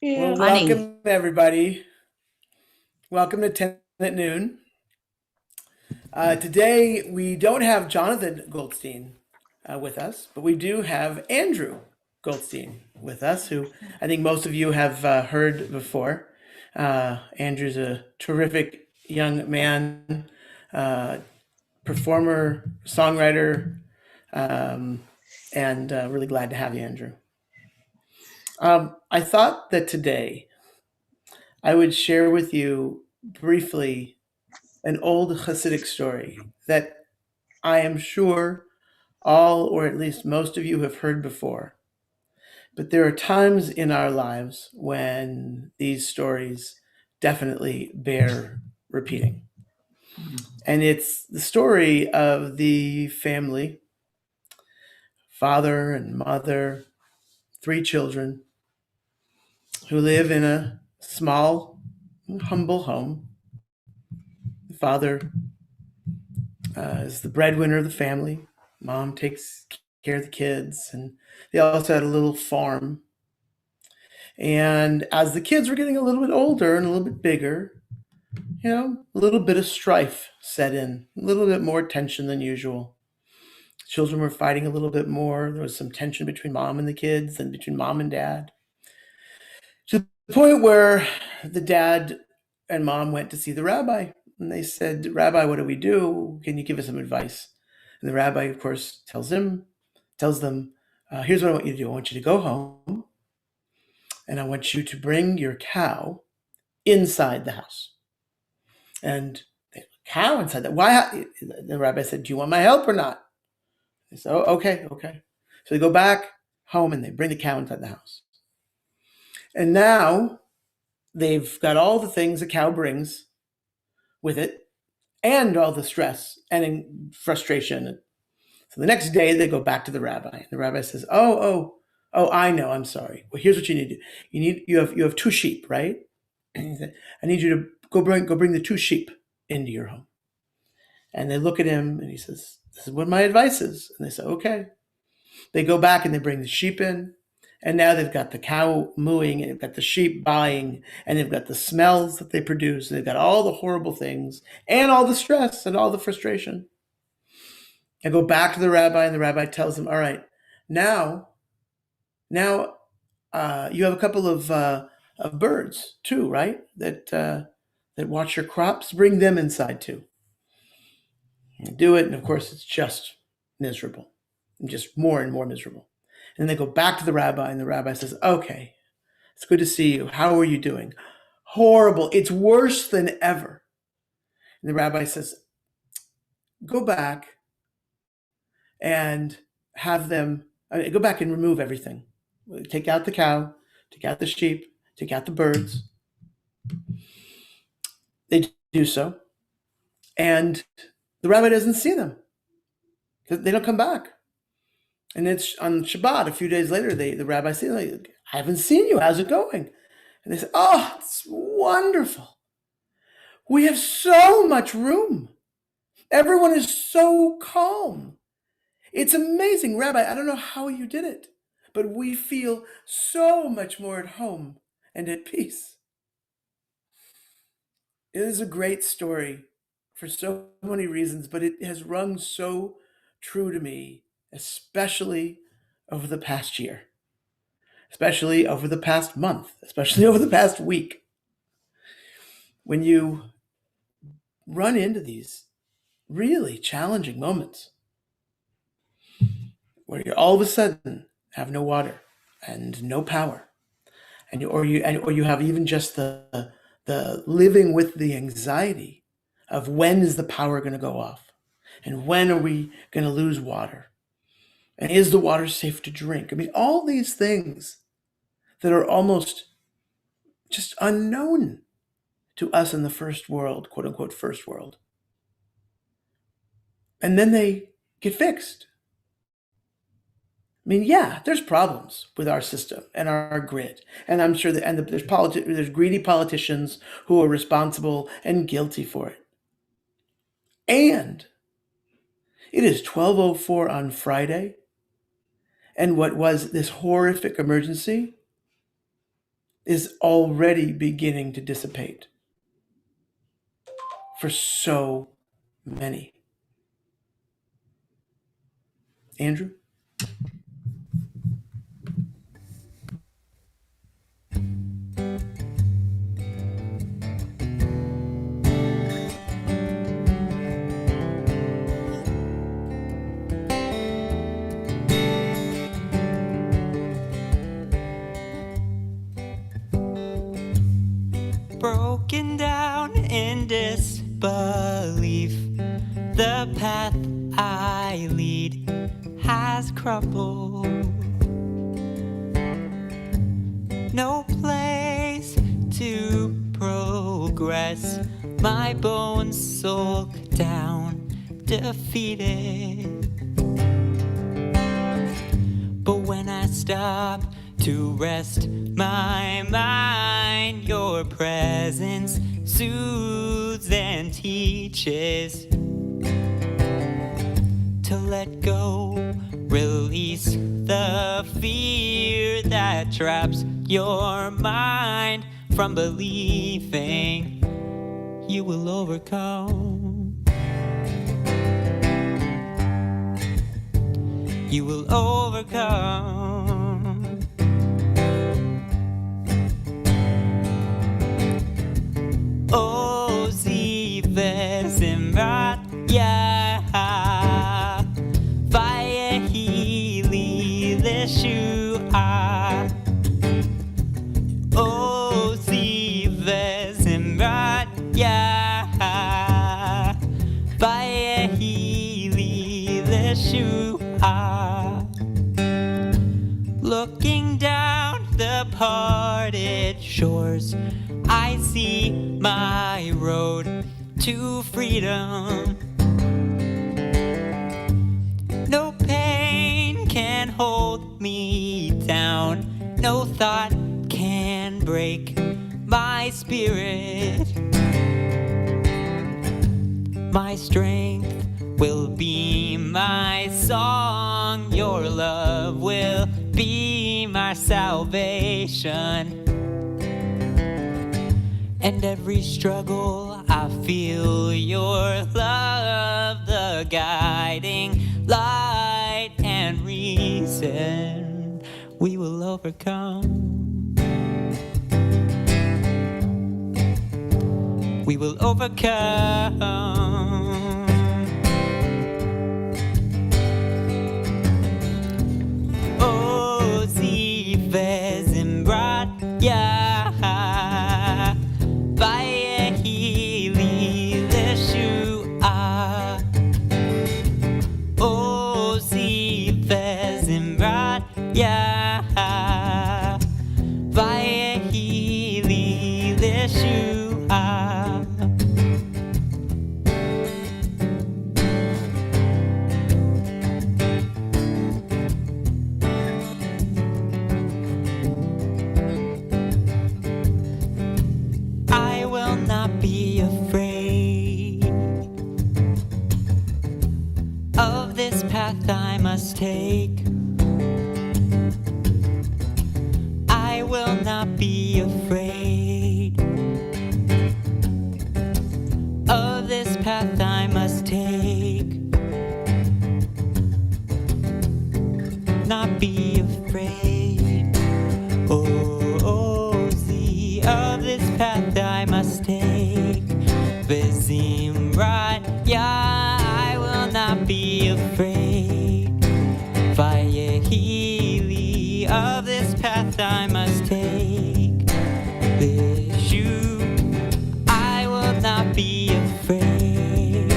Yeah, Well, honey. welcome everybody. Welcome to 10 at noon. Today we don't have Jonathan Goldstein with us, but we do have Andrew Goldstein with us, who I think most of you have heard before. Andrew's a terrific young man, uh, performer, songwriter, um, and really glad to have you, Andrew. I thought that today I would share with you briefly an old Hasidic story that I am sure all, or at least most of you, have heard before. But there are times in our lives when these stories definitely bear repeating. And it's the story of the family, father and mother, three children, who live in a small, humble home. The father is the breadwinner of the family. Mom takes care of the kids, and they also had a little farm. And as the kids were getting a little bit older and a little bit bigger, a little bit of strife set in, a little bit more tension than usual. Children were fighting a little bit more. There was some tension between mom and the kids and between mom and dad. To the point where the dad and mom went to see the rabbi. And they said, "Rabbi, what do we do? Can you give us some advice?" And the rabbi, of course, tells them, "Here's what I want you to do. I want you to go home, and I want you to bring your cow inside the house." And they, "Cow inside that? Why?" The rabbi said, "Do you want my help or not?" They said, "Oh, okay, okay." So they go back home and they bring the cow inside the house. And now they've got all the things a cow brings with it, and all the stress and frustration. So the next day they go back to the rabbi. The rabbi says, "Oh, I know. I'm sorry. Well, here's what you need to do. You have two sheep, right?" And he said, "I need you to go bring the two sheep into your home." And they look at him and he says, "This is what my advice is." And they say, "Okay." They go back and they bring the sheep in. And now they've got the cow mooing, and they've got the sheep buying, and they've got the smells that they produce, and they've got all the horrible things, and all the stress and all the frustration. I go back to the rabbi, and the rabbi tells them, "All right, now, now, you have a couple of birds too, right? That watch your crops. Bring them inside too." They do it, and of course, it's just miserable, and just more and more miserable. And they go back to the rabbi, and the rabbi says, "Okay, it's good to see you. How are you doing?" "Horrible. It's worse than ever." And the rabbi says, "Go back and have them go back and remove everything. Take out the cow, take out the sheep, take out the birds." They do so, and the rabbi doesn't see them because they don't come back. And it's on Shabbat. A few days later, the rabbi says, like, "I haven't seen you. How's it going?" And they say, "Oh, it's wonderful. We have so much room. Everyone is so calm. It's amazing, Rabbi. I don't know how you did it, but we feel so much more at home and at peace." It is a great story for so many reasons, but it has rung so true to me, especially over the past year, especially over the past month, especially over the past week. When you run into these really challenging moments where you all of a sudden have no water and no power, or you have even just the living with the anxiety of when is the power going to go off, and when are we going to lose water, and is the water safe to drink? I mean, all these things that are almost just unknown to us in the first world, quote unquote first world, and then they get fixed. I mean, yeah, there's problems with our system and our grid, and I'm sure that there's greedy politicians who are responsible and guilty for it. And it is 12:04 on Friday, and what was this horrific emergency is already beginning to dissipate for so many. Andrew? Broken down in disbelief, the path I lead has crumbled. No place to progress, my bones sulk down, defeated. But when I stop to rest my mind, your presence soothes and teaches to let go, release the fear that traps your mind from believing you will overcome. You will overcome. Oh, sie Simrat, ja, Fire Healy, Leshua. Oh, sie Simrat, ja, Fire Healy, Leshua. Looking down the parted shores, I see my road to freedom. No pain can hold me down, no thought can break my spirit. My strength will be my song, your love will be my salvation. And every struggle I feel your love, the guiding light and reason we will overcome. We will overcome. Oh, sie Simrat, ja. Yeah, via Healy, Leshua. I will not be afraid of this path I must take. I will not be afraid of this path I must take. Not be afraid, oh, see, of this path I must take. Vizim right, yeah, I will not be afraid. Vaya Healy, of this path I must take. This you, I will not be afraid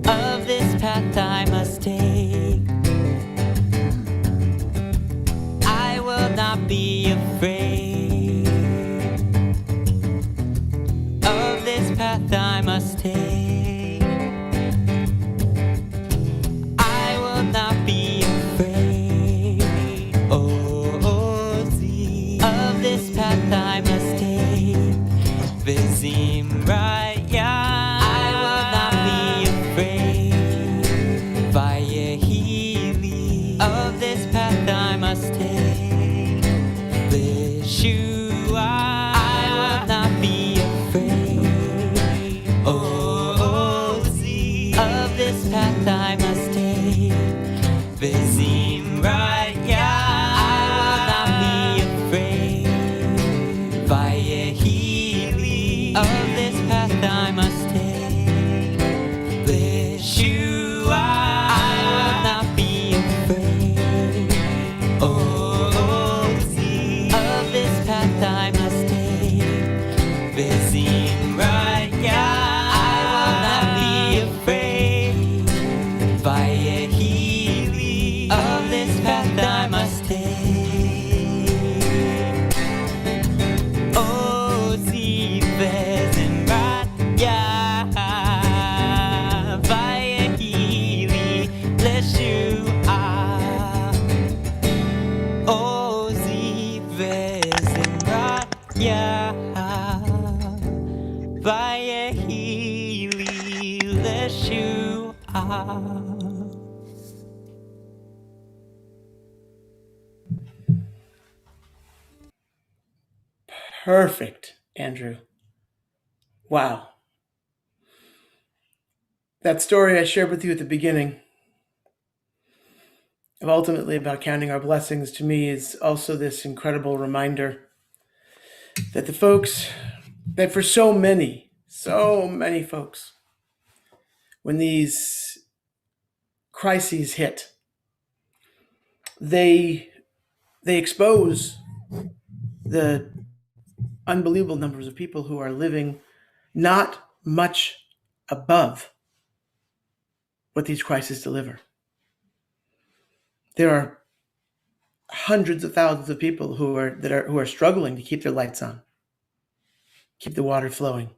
of this path I must take. I will not be afraid of this path I must take. I will not be afraid, oh, see, of this path I must take. Vizim right, yeah, I will not be afraid. Via Healy, of this path I must take. Yeah, Vayehi li Leshua. Perfect, Andrew. Wow. That story I shared with you at the beginning of ultimately about counting our blessings to me is also this incredible reminder that that for so many folks, when these crises hit, they expose the unbelievable numbers of people who are living not much above what these crises deliver. There are hundreds of thousands of people who are struggling to keep their lights on, keep the water flowing.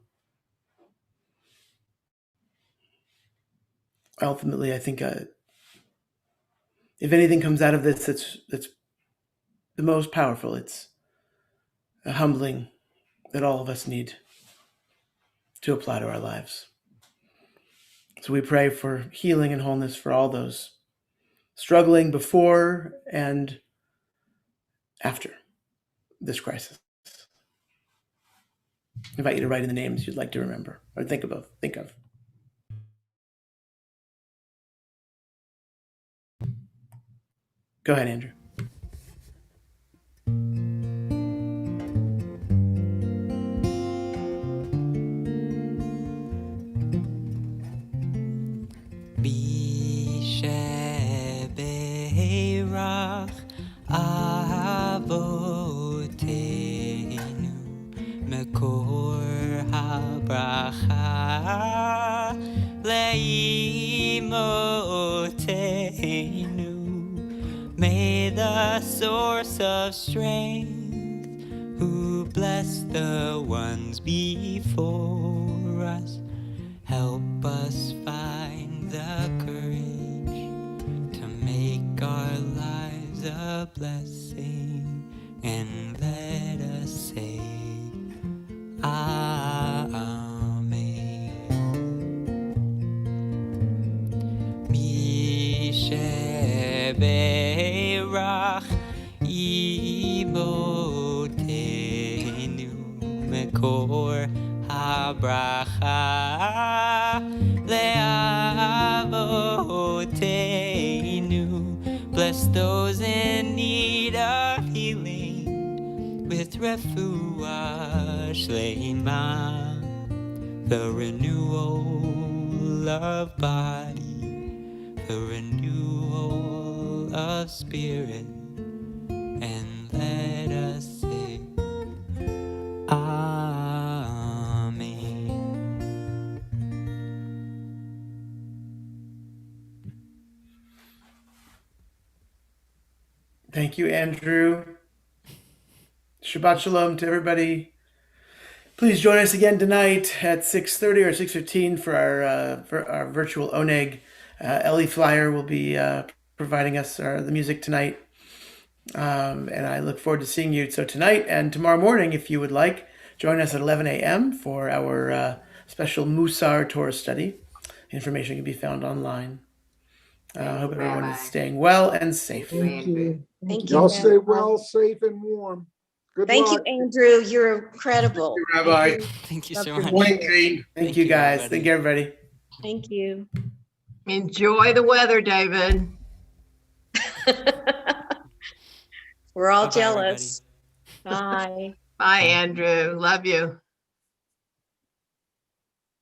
Ultimately, I think if anything comes out of this that's the most powerful, it's a humbling that all of us need to apply to our lives. So we pray for healing and wholeness for all those struggling before and after this crisis. I invite you to write in the names you'd like to remember or think of. Go ahead, Andrew. Bisheberach Avoteinu Mekor HaBracha Leimoteinu. May the source of strength, who bless the ones before us, help us find the courage to make our lives a blessing, and let us say Amen. Misheberach Imotenu Mekor HaBracha Le'avoteinu. Bless those in need of healing with refuah shleima, the renewal of body, the renewal of spirit, and let us say Amen. Thank you, Andrew. Shabbat Shalom to everybody. Please join us again tonight at 6:30 or 6:15 for our virtual Oneg. Ellie Flyer will be providing us the music tonight. And I look forward to seeing you. So tonight and tomorrow morning, if you would like, join us at 11 a.m. for our special Musar Torah study. Information can be found online. I hope everyone is staying well and safe. Thank you. Thank Y'all you. stay well, safe, and warm. Good Thank luck. you, Andrew. You're incredible. Rabbi. Thank you so Dr. much. Morning, Jane. Thank you, guys. Thank you, everybody. Thank you. Enjoy the weather, David. We're all Bye-bye, jealous. Bye. Bye, Andrew. Love you.